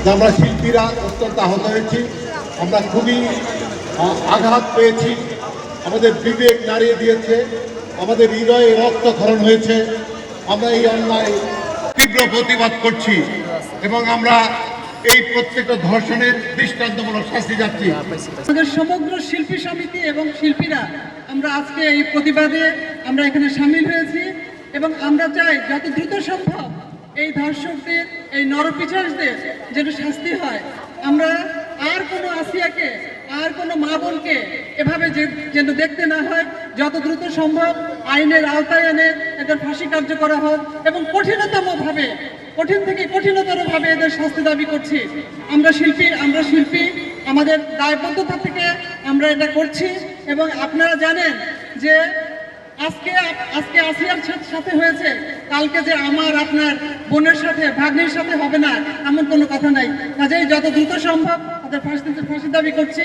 যে আমরা শিল্পীরা অত্যন্ত আহত হয়েছি, আমরা খুবই আঘাত পেয়েছি, আমাদের বিবেক নাড়িয়ে দিয়েছে, আমাদের হৃদয়ে রক্তক্ষরণ হয়েছে। আমরা এই অন্যায় তীব্র প্রতিবাদ করছি এবং আমরা এই প্রত্যেকটা ধর্ষণের দৃষ্টান্তমূলক শাস্তি যাচ্ছি। আমাদের সমগ্র শিল্পী সমিতি এবং শিল্পীরা আমরা আজকে এই প্রতিবাদে আমরা এখানে সামিল হয়েছি এবং আমরা চাই যত দ্রুত সম্ভব এই ধর্ষকদের, এই নরপিশাচদের যেন শাস্তি হয়। আমরা আর কোনো আসিয়াকে, আর কোনো মা বোনকে এভাবে যেন দেখতে না হয়, যত দ্রুত সম্ভব আইনের আওতায় এনে এদের ফাঁসি কার্য করা হোক এবং কঠিনতমভাবে, কঠিন থেকে কঠিনতরভাবে এদের শাস্তি দাবি করছি। আমরা শিল্পী আমাদের দায়বদ্ধতা থেকে আমরা এটা করছি এবং আপনারা জানেন যে আজকে আসিয়ার সাথে হয়েছে, কালকে যে আমার আপনার বোনের সাথে, ভাগ্নির সাথে হবে না এমন কোনো কথা নাই। কাজেই যত দ্রুত সম্ভব তাদের ফাঁসি দাবি করছি।